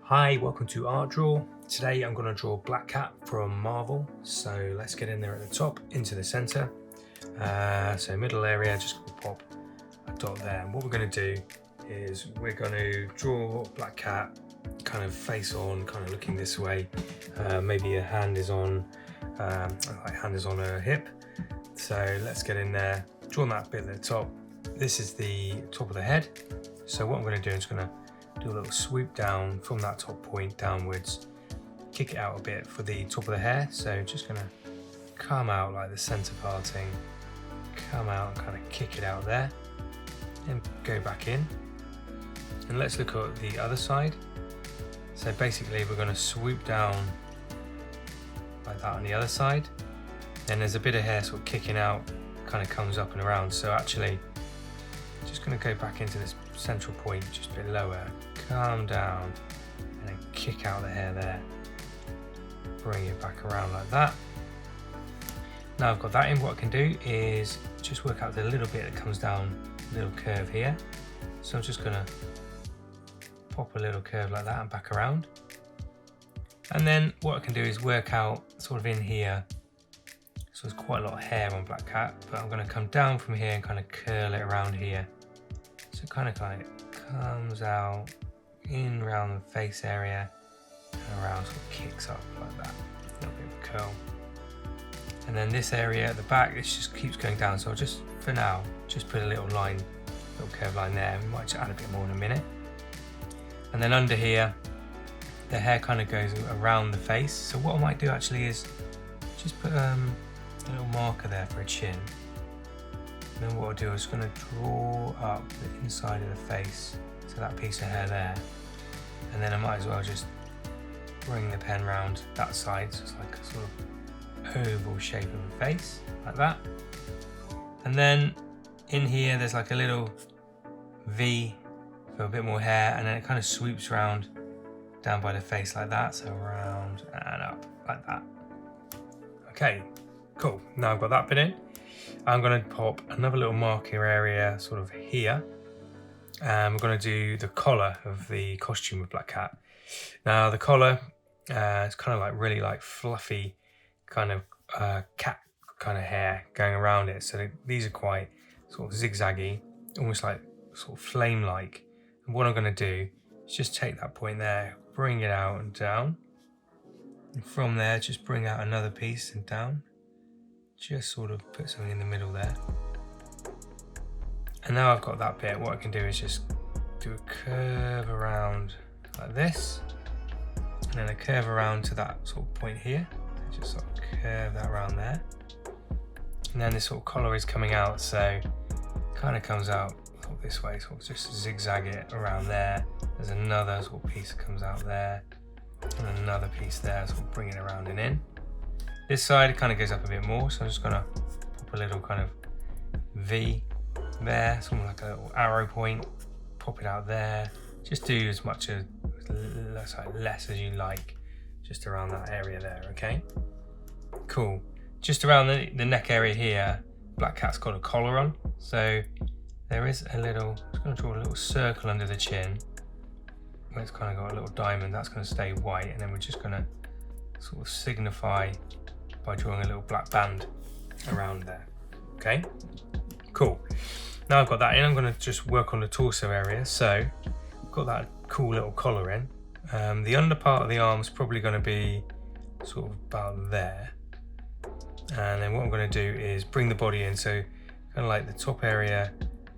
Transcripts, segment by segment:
Hi, welcome to Art Draw. Today I'm going to draw Black Cat from Marvel. So let's get in there at the top, into the center. So middle area, just going to pop a dot there. And what we're going to do is we're going to draw Black Cat kind of face on, kind of looking this way. Maybe a hand is on, her hip. So let's get in there, draw that bit at the top. This is the top of the head. So what I'm going to do is going to do a little swoop down from that top point downwards, kick it out a bit for the top of the hair. So just going to come out like the center parting, come out and kind of kick it out there and go back in. And let's look at the other side. So basically we're going to swoop down like that on the other side. Then there's a bit of hair sort of kicking out, kind of comes up and around. So actually just going to go back into this central point just a bit lower, calm down and then kick out the hair there, bring it back around like that. Now I've got that in, what I can do is just work out the little bit that comes down, little curve here. So I'm just going to pop a little curve like that and back around. And then what I can do is work out sort of in here. So there's quite a lot of hair on Black Cat, but I'm going to come down from here and kind of curl it around here. So it kind of comes out in around the face area and around, sort of kicks up like that, a little bit of a curl. And then this area at the back, this just keeps going down. So I'll just, for now, just put a little line, little curve line there. We might just add a bit more in a minute. And then under here, the hair kind of goes around the face. So what I might do actually is just put a little marker there for a chin. And then what I'll do is going to draw up the inside of the face, so that piece of hair there. And then I might as well just bring the pen round that side, so it's like a sort of oval shape of a face, like that. And then in here there's like a little V for a bit more hair, and then it kind of swoops round down by the face like that, so round and up like that. Okay, cool. Now I've got that bit in. I'm going to pop another little marker area sort of here. And we're going to do the collar of the costume of Black Cat. Now the collar is kind of like really like fluffy kind of cat kind of hair going around it. So these are quite sort of zigzaggy, almost like sort of flame-like. And what I'm going to do is just take that point there, bring it out and down. And from there, just bring out another piece and down. Just sort of put something in the middle there. And now I've got that bit, what I can do is just do a curve around like this. And then a curve around to that sort of point here. So just sort of curve that around there. And then this sort of collar is coming out, so it kind of comes out sort of this way, sort of just zigzag it around there. There's another sort of piece that comes out there. And another piece there, sort of bring it around and in. This side kind of goes up a bit more, so I'm just going to pop a little kind of V there, something like a little arrow point, pop it out there. Just do as much as less as you like, just around that area there, okay? Cool. Just around the neck area here, Black Cat's got a collar on, so there is a little, I'm just going to draw a little circle under the chin. Where it's kind of got a little diamond, that's going to stay white, and then we're just going to sort of signify by drawing a little black band around there. Okay, cool. Now I've got that in, I'm going to just work on the torso area. So I've got that cool little collar in. The under part of the arm is probably going to be sort of about there. And then what I'm going to do is bring the body in. So kind of like the top area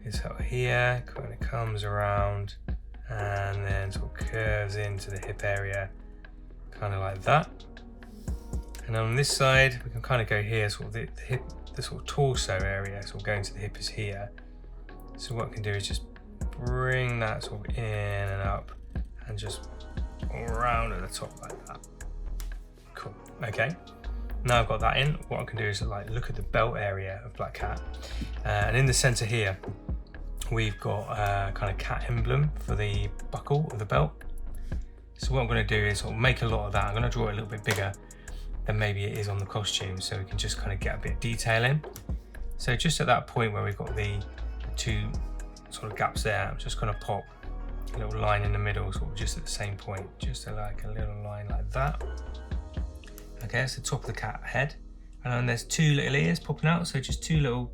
is out here, kind of comes around and then sort of curves into the hip area, kind of like that. And on this side, we can kind of go here, sort of the hip, the sort of torso area, sort of going to the hip is here. So what I can do is just bring that sort of in and up and just around at the top like that. Cool, okay. Now I've got that in, what I can do is like look at the belt area of Black Cat. And in the center here, we've got a kind of cat emblem for the buckle of the belt. So what I'm going to do is sort of make a lot of that. I'm going to draw it a little bit bigger than maybe it is on the costume, so we can just kind of get a bit of detail in. So just at that point where we've got the two sort of gaps there, I'm just going to pop a little line in the middle, sort of just at the same point, just like a little line like that. Okay, that's the top of the cat head, and then there's two little ears popping out, so just two little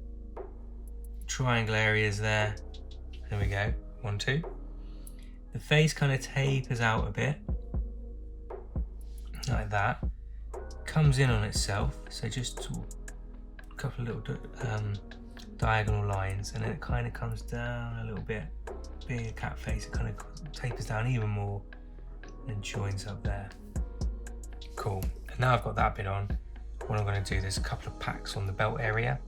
triangle areas there. There we go, 1, 2. The face kind of tapers out a bit, like that. Comes in on itself, so just sort of a couple of little diagonal lines, and then it kind of comes down a little bit. Being a cat face, it kind of tapers down even more and then joins up there. Cool. And now I've got that bit on, what I'm going to do, there's a couple of packs on the belt area.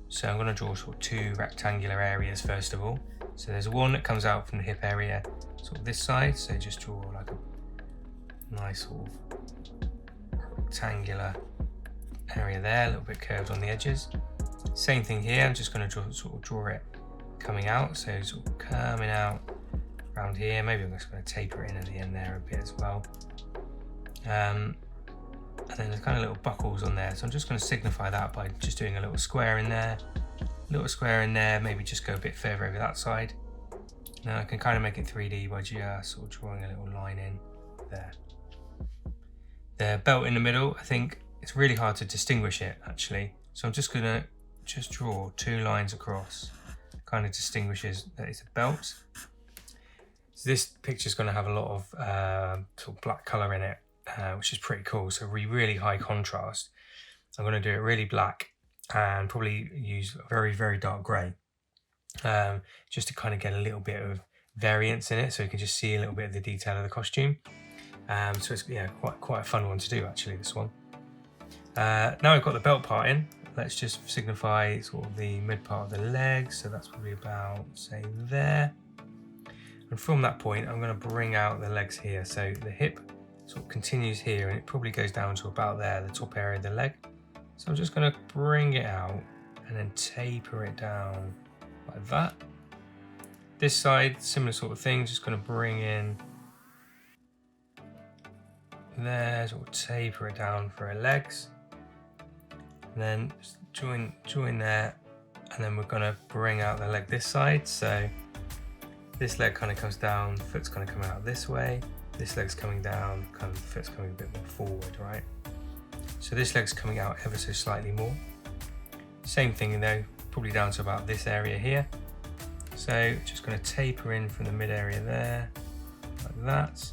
So I'm going to draw sort of 2 rectangular areas first of all. So there's one that comes out from the hip area, sort of this side. So just draw like a nice sort of rectangular area there, a little bit curved on the edges. Same thing here, I'm just going to draw it coming out. So sort of coming out around here. Maybe I'm just going to taper it in at the end there a bit as well. And then there's kind of little buckles on there, so I'm just going to signify that by just doing a little square in there, maybe just go a bit further over that side. Now I can kind of make it 3D by just sort of drawing a little line in there. The belt in the middle, I think it's really hard to distinguish it actually, so I'm just going to draw 2 lines across, kind of distinguishes that it's a belt. So this picture is going to have a lot of sort of black colour in it, which is pretty cool, so really high contrast. I'm going to do it really black and probably use a very dark grey, just to kind of get a little bit of variance in it, so you can just see a little bit of the detail of the costume. So it's quite a fun one to do actually, this one. Now we've got the belt part in, let's just signify sort of the mid part of the legs, so that's probably about, say, there. And from that point I'm going to bring out the legs here, so the hip sort of continues here and it probably goes down to about there, the top area of the leg. So I'm just going to bring it out and then taper it down like that. This side, similar sort of thing, just going to bring in there, sort of taper it down for her legs. And then just join there, and then we're going to bring out the leg this side. So this leg kind of comes down, foot's kind of coming out this way. This leg's coming down, kind of the foot's coming a bit more forward, right? So this leg's coming out ever so slightly more. Same thing though, probably down to about this area here. So just going to taper in from the mid area there, like that.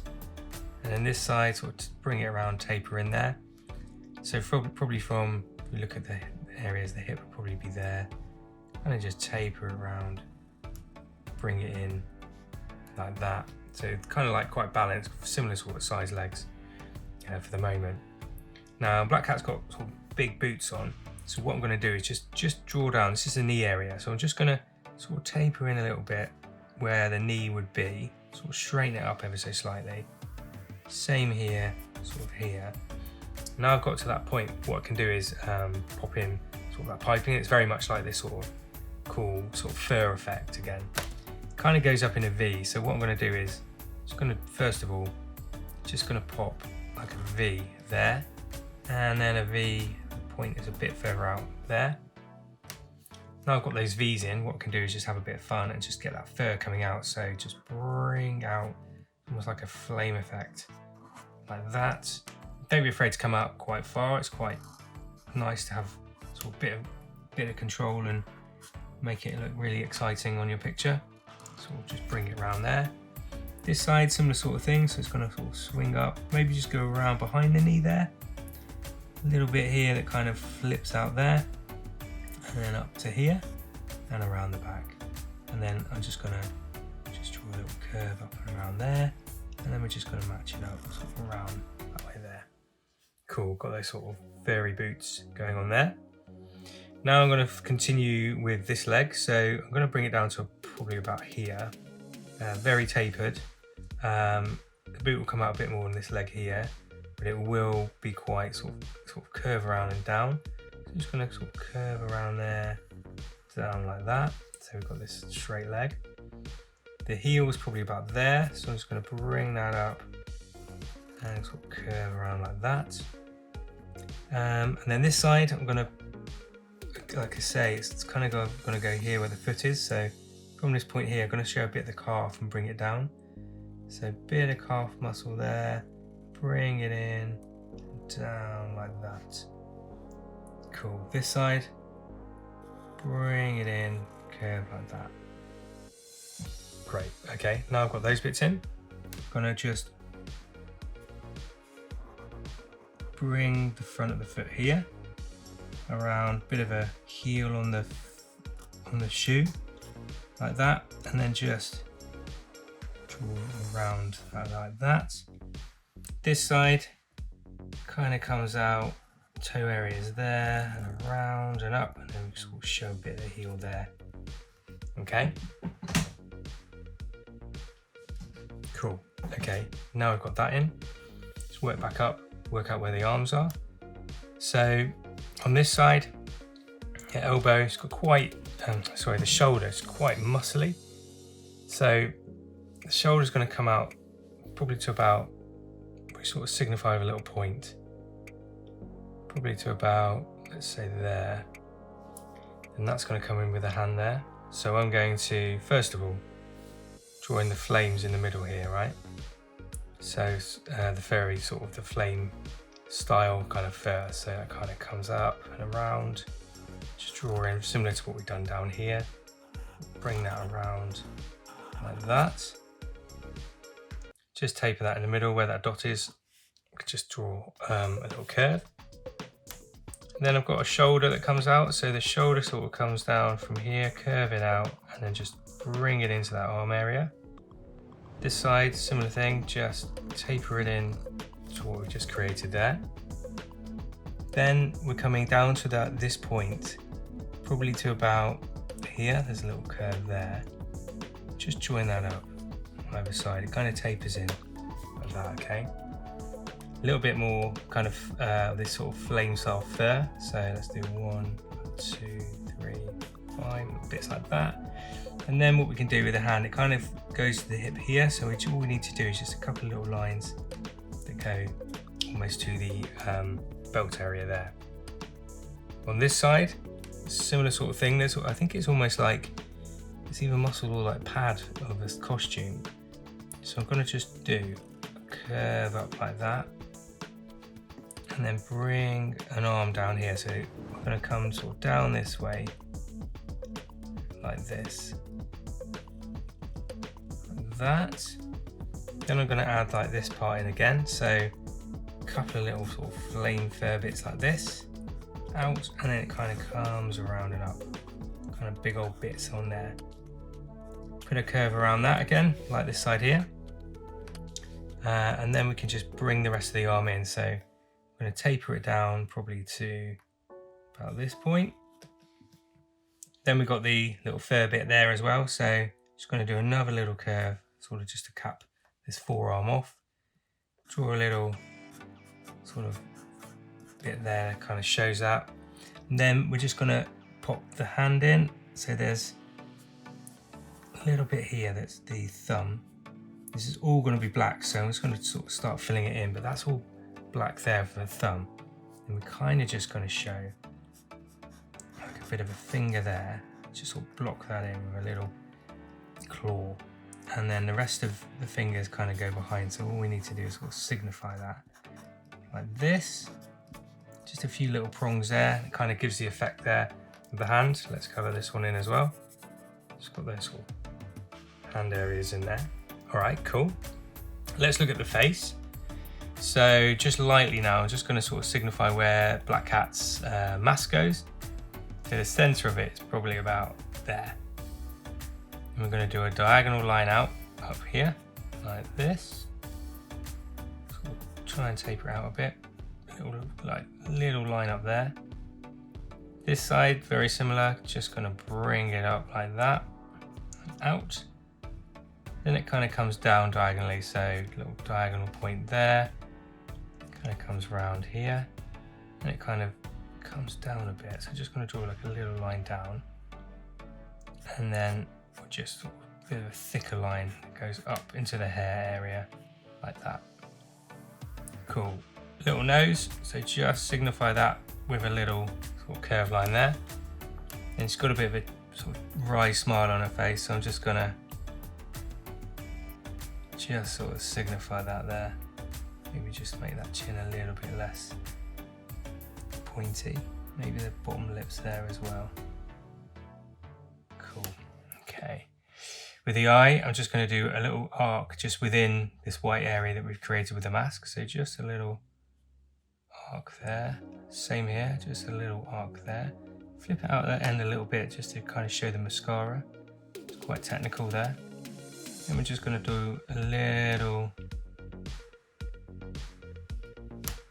And then this side, sort of bring it around, taper in there. So probably from, if we look at the areas, the hip will probably be there. And then just taper it around, bring it in like that. So kind of like quite balanced, similar sort of size legs for the moment. Now Black Cat's got sort of big boots on, so what I'm going to do is just draw down. This is the knee area, so I'm just going to sort of taper in a little bit where the knee would be, sort of straighten it up ever so slightly. Same here, sort of here. Now I've got to that point, what I can do is pop in sort of that piping. It's very much like this sort of cool sort of fur effect again. Kind of goes up in a V, so what I'm going to do is just going to first of all just going to pop like a V there, and then a V, the point is a bit further out there. Now I've got those V's in, what I can do is just have a bit of fun and just get that fur coming out. So just bring out almost like a flame effect like that. Don't be afraid to come out quite far, it's quite nice to have sort of bit of control and make it look really exciting on your picture. So we'll just bring it around there. This side, similar sort of thing, so it's going to sort of swing up, maybe just go around behind the knee there. A little bit here that kind of flips out there, and then up to here, and around the back. And then I'm just going to just draw a little curve up and around there, and then we're just going to match it up sort of around that way there. Cool, got those sort of furry boots going on there. Now I'm going to continue with this leg, so I'm going to bring it down to probably about here, very tapered. The boot will come out a bit more on this leg here, but it will be quite sort of curve around and down. So I'm just going to sort of curve around there, down like that. So we've got this straight leg. The heel is probably about there, so I'm just going to bring that up and sort of curve around like that. And then this side, I'm going to, like I say, it's kind of going to go here where the foot is. So from this point here, I'm going to show a bit of the calf and bring it down. So bit of calf muscle there, bring it in, down like that. Cool. This side, bring it in, curve like that. Great. Okay, now I've got those bits in. I'm gonna just bring the front of the foot here around, bit of a heel on the shoe like that, and then just draw around like that. This side kind of comes out, toe areas there and around and up, and then we sort of show a bit of the heel there. Okay, cool. Okay, now I've got that in, let's work back up, work out where the arms are. So on this side, your elbow, it's got quite, the shoulder is quite muscly. So the shoulder is going to come out probably to about, we sort of signify with a little point, probably to about, let's say there, and that's going to come in with a hand there. So I'm going to, first of all, draw in the flames in the middle here, right? So the very sort of the flame style kind of fur, so that kind of comes up and around. Just draw in similar to what we've done down here. Bring that around like that. Just taper that in the middle where that dot is. Just draw a little curve. And then I've got a shoulder that comes out, so the shoulder sort of comes down from here, curve it out, and then just bring it into that arm area. This side, similar thing, just taper it in to what we just created there. Then we're coming down to this point, probably to about here. There's a little curve there. Just join that up on either side. It kind of tapers in like that, okay? A little bit more kind of this sort of flame style fur. So let's do 1, 2, 3, 5, bits like that. And then what we can do with the hand, it kind of goes to the hip here. So all we need to do is just a couple of little lines that go almost to the belt area there. On this side, similar sort of thing. I think it's almost like it's either muscle or like pad of this costume. So I'm going to just do a curve up like that, and then bring an arm down here. So I'm going to come sort of down this way, like this, like that. Then I'm going to add like this part in again. So a couple of little sort of flame fur bits like this out, and then it kind of comes around and up, kind of big old bits on there. Put a curve around that again, like this side here, and then we can just bring the rest of the arm in. So I'm going to taper it down probably to about this point. Then we've got the little fur bit there as well, so just going to do another little curve, sort of just to cap this forearm off. Draw a little sort of bit there, kind of shows that. And then we're just going to pop the hand in. So there's a little bit here, that's the thumb. This is all going to be black, so I'm just going to sort of start filling it in, but that's all black there for the thumb. And we're kind of just going to show like a bit of a finger there, just sort of block that in with a little claw. And then the rest of the fingers kind of go behind, so all we need to do is sort of signify that like this. Just a few little prongs there, it kind of gives the effect there of the hand. Let's colour this one in as well. Just got those sort of hand areas in there. All right, cool. Let's look at the face. So just lightly now, I'm just going to sort of signify where Black Cat's mask goes. So the centre of it is probably about there. And we're going to do a diagonal line out up here, like this. Sort of try and taper it out a bit. Little line up there. This side, very similar, just going to bring it up like that, and out. Then it kind of comes down diagonally, so little diagonal point there, kind of comes around here, and it kind of comes down a bit. So just going to draw like a little line down, and then just a bit of a thicker line that goes up into the hair area, like that. Cool. Little nose, so just signify that with a little sort of curved line there. And it's got a bit of a sort of wry smile on her face, so I'm just gonna just sort of signify that there. Maybe just make that chin a little bit less pointy. Maybe the bottom lips there as well. Cool. Okay. With the eye, I'm just going to do a little arc just within this white area that we've created with the mask. So just a little arc there. Same here, just a little arc there. Flip it out at the end a little bit just to kind of show the mascara. It's quite technical there. And we're just going to do a little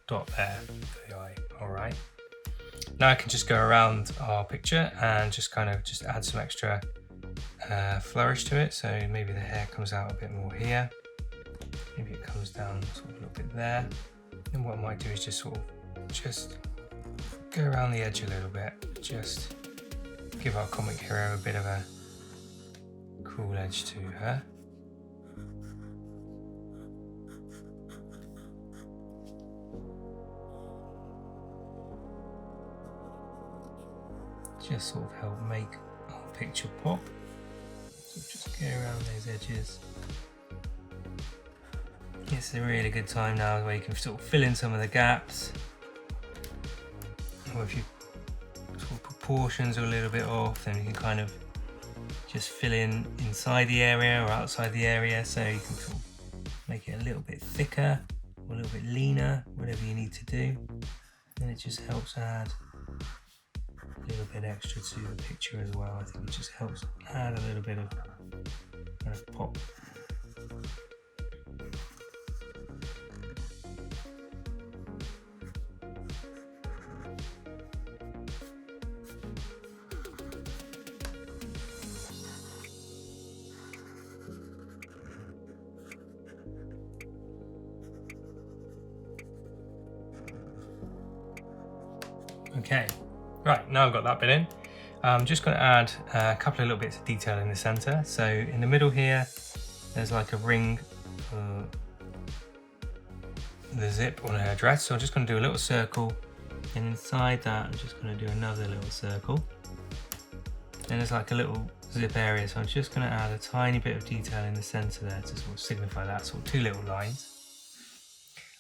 dot there for the eye. Alright. Now I can just go around our picture and just add some extra flourish to it. So maybe the hair comes out a bit more here. Maybe it comes down sort of a little bit there. And what I might do is just go around the edge a little bit. Just give our comic hero a bit of a cool edge to her. Just sort of help make our picture pop. So just go around those edges. It's a really good time now where you can sort of fill in some of the gaps. Or if your sort of proportions are a little bit off, then you can kind of just fill in inside the area or outside the area, so you can sort of make it a little bit thicker or a little bit leaner, whatever you need to do. And it just helps add a little bit extra to the picture as well. I think it just helps add a little bit of kind of pop. Okay, right, now I've got that bit in. I'm just going to add a couple of little bits of detail in the center. So in the middle here, there's like a ring, the zip on her dress. So I'm just going to do a little circle, and inside that, I'm just going to do another little circle. Then there's like a little zip area, so I'm just going to add a tiny bit of detail in the center there to sort of signify that, sort of two little lines.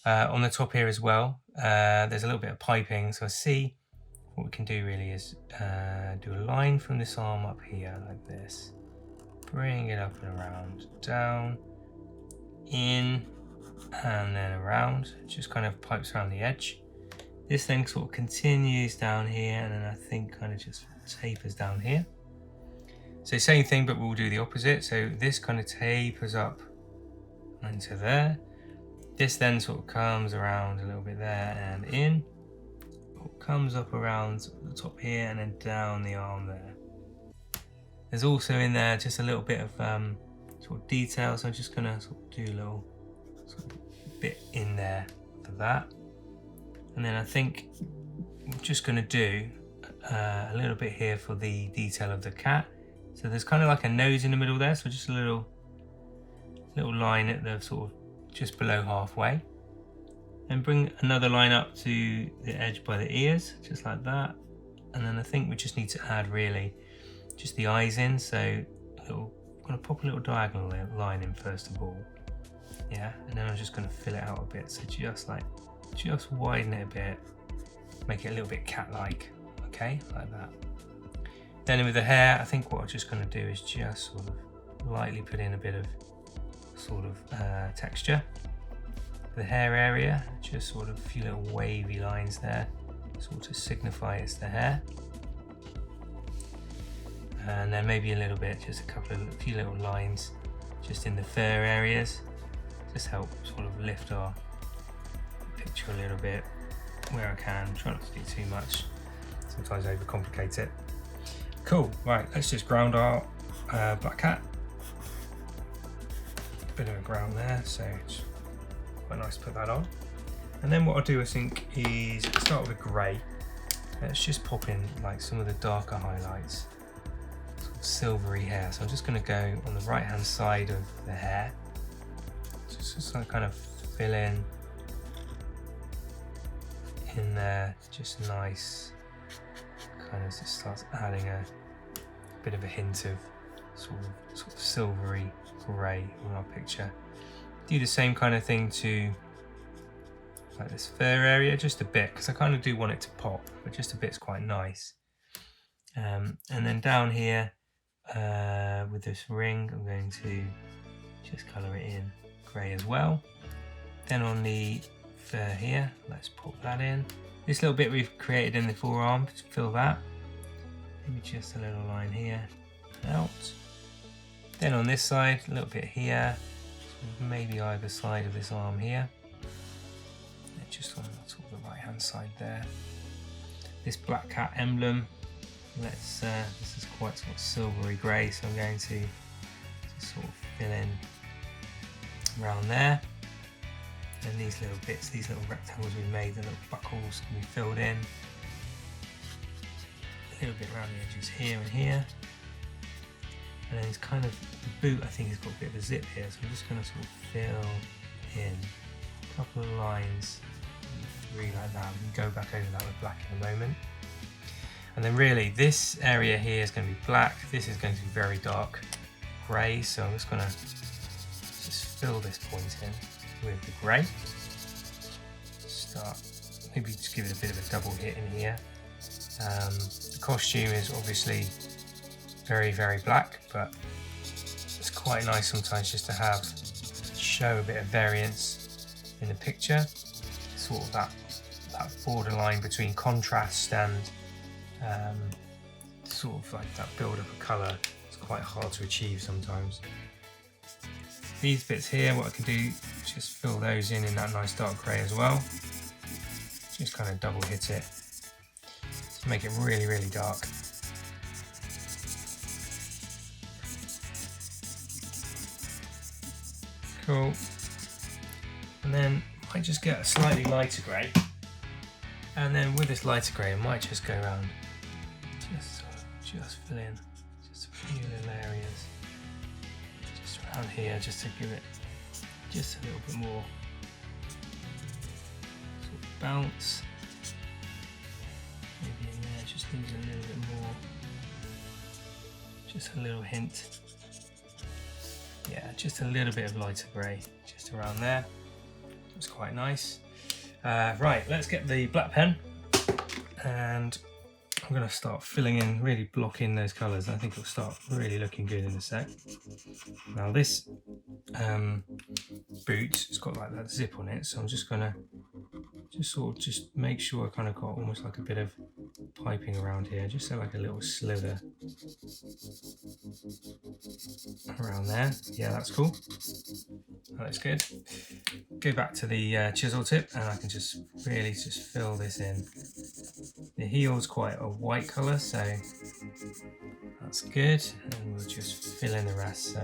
On the top here as well, there's a little bit of piping, so I see what we can do really is do a line from this arm up here like this, bring it up and around, down, in, and then around. It just kind of pipes around the edge. This then sort of continues down here, and then I think kind of just tapers down here. So same thing, but we'll do the opposite. So this kind of tapers up into there. This then sort of comes around a little bit there and in. Comes up around the top here and then down the arm there. There's also in there just a little bit of sort of detail, so I'm just going to sort of do a little sort of bit in there for that. And then I think I'm just going to do a little bit here for the detail of the cat. So there's kind of like a nose in the middle there, so just a little line at the sort of just below halfway. And bring another line up to the edge by the ears, just like that. And then I think we just need to add really just the eyes in. So I'm going to pop a little diagonal line in first of all. Yeah, and then I'm just going to fill it out a bit. So just widen it a bit, make it a little bit cat-like. Okay, like that. Then with the hair, I think what I'm just going to do is just sort of lightly put in a bit of sort of texture. The hair area, just sort of a few little wavy lines there, sort of signify it's the hair. And then maybe a little bit, just a few little lines just in the fur areas, just help sort of lift our picture a little bit where I can. Try not to do too much, sometimes overcomplicate it. Cool, right, let's just ground our black cat. Bit of a ground there, so it's quite nice to put that on. And then what I'll do, I think, is start with a grey. Let's just pop in like some of the darker highlights, sort of silvery hair. So I'm just going to go on the right hand side of the hair, just kind of fill in there, just nice, kind of just starts adding a bit of a hint of sort of silvery grey on our picture. Do the same kind of thing to like this fur area, just a bit, because I kind of do want it to pop, but just a bit's quite nice. And then down here with this ring, I'm going to just colour it in grey as well. Then on the fur here, let's pop that in. This little bit we've created in the forearm, fill that. Maybe just a little line here, out. Then on this side, a little bit here, maybe either side of this arm here. And just on the right hand side there. This black cat emblem, this is quite sort of silvery grey, so I'm going to sort of fill in around there. And these little bits, these little rectangles we made, the little buckles can be filled in. A little bit around the edges here and here. And then it's kind of, the boot I think has got a bit of a zip here, so I'm just going to sort of fill in a couple of lines, really like that. We can go back over that with black in a moment. And then really this area here is going to be black, this is going to be very dark grey, so I'm just going to just fill this point in with the grey. Start, maybe just give it a bit of a double hit in here. The costume is obviously very, very black, but it's quite nice sometimes just to show a bit of variance in the picture. Sort of that borderline between contrast and sort of like that build up of colour. It's quite hard to achieve sometimes. These bits here, what I can do is just fill those in that nice dark grey as well. Just kind of double hit it to make it really, really dark. Cool. And then I might just get a slightly lighter grey. And then with this lighter grey, I might just go around, just fill in just a few little areas. Just around here, just to give it just a little bit more sort of bounce. Maybe in there, just needs a little bit more. Just a little hint. Yeah, just a little bit of lighter grey, just around there. That's quite nice. Right, let's get the black pen, and I'm going to start filling in, really block in those colours. I think it'll start really looking good in a sec. Now this boot, it's got like that zip on it, so I'm just going to just make sure I kind of got almost like a bit of piping around here, just so like a little slither around there. Yeah, that's cool. That looks good. Go back to the chisel tip, and I can just really just fill this in. The heel's quite a white colour, so that's good, and we'll just fill in the rest. So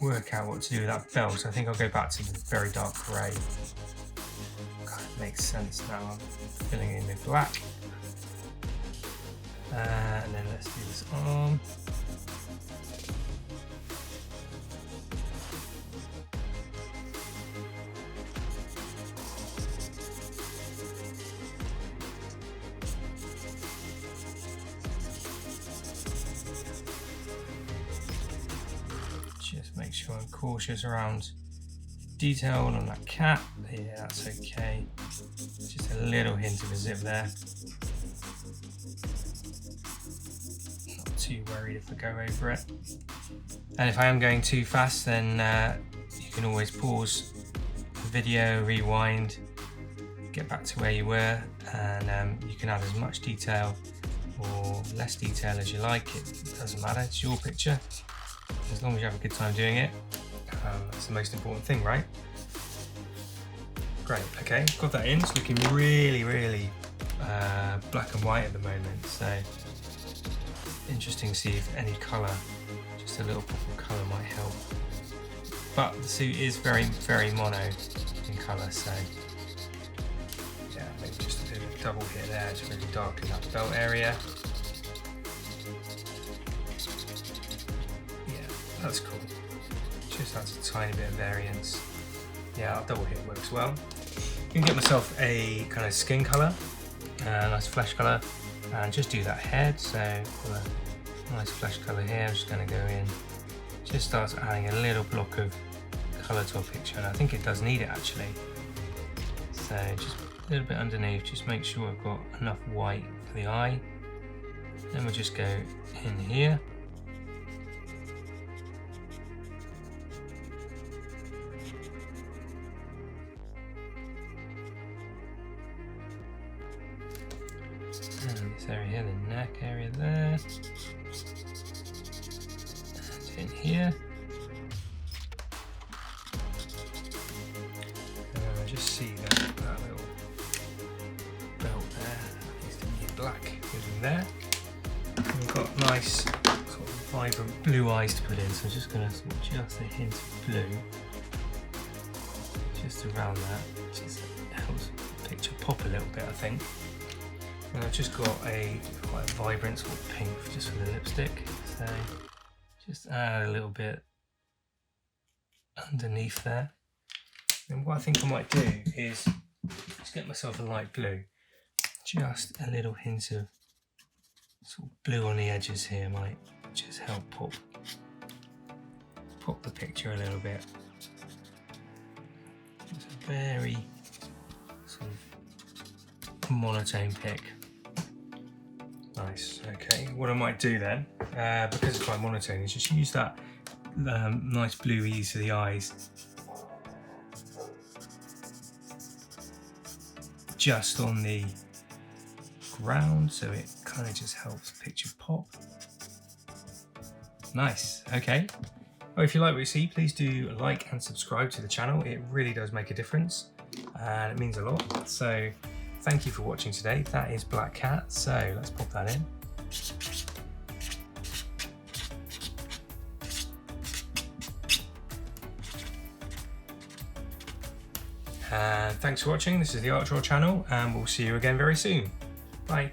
work out what to do with that belt. I think I'll go back to the very dark grey. Kind of makes sense now. I'm filling in with black. And then let's do this arm. Just make sure I'm cautious around detail on that cap. Yeah, that's okay. Just a little hint of a zip there. Not too worried if I go over it. And if I am going too fast, then you can always pause the video, rewind, get back to where you were, and you can add as much detail or less detail as you like. It doesn't matter, it's your picture. As long as you have a good time doing it, that's the most important thing, right? Great, okay, got that in. It's looking really, really black and white at the moment, so interesting to see if any colour, just a little pop of colour might help. But the suit is very, very mono in colour, so yeah, maybe just a bit of a double hit there to really darken that belt area. That's cool. Just adds a tiny bit of variance. Yeah, our double hit works well. You can get myself a kind of skin colour, nice flesh colour, and just do that head. So put a Nice flash colour here. I'm just going to go in, just starts adding a little block of colour to our picture, and I think it does need it actually. So just a little bit underneath, just make sure I've got enough white for the eye. Then we'll just go in here. And this area here, the neck area there. And in here. And then I just see that little belt there. Needs to be black in there. And we've got nice sort of vibrant blue eyes to put in, so I'm just going to sort of just a hint of blue just around that. Just helps the picture pop a little bit, I think. And I've just got a quite vibrant sort of pink just for the lipstick, so just add a little bit underneath there. And what I think I might do is just get myself a light blue, just a little hint of sort of blue on the edges here might just help pop the picture a little bit. It's a very sort of monotone pick. Nice. Okay, what I might do then, because it's quite monotone, is just use that nice blue ease to the eyes just on the ground, so it kind of just helps the picture pop. Nice. Okay. Well, if you like what you see, please do like and subscribe to the channel. It really does make a difference and it means a lot. So thank you for watching today. That is Black Cat, so let's pop that in. And thanks for watching. This is the Art Drawer channel, and we'll see you again very soon. Bye.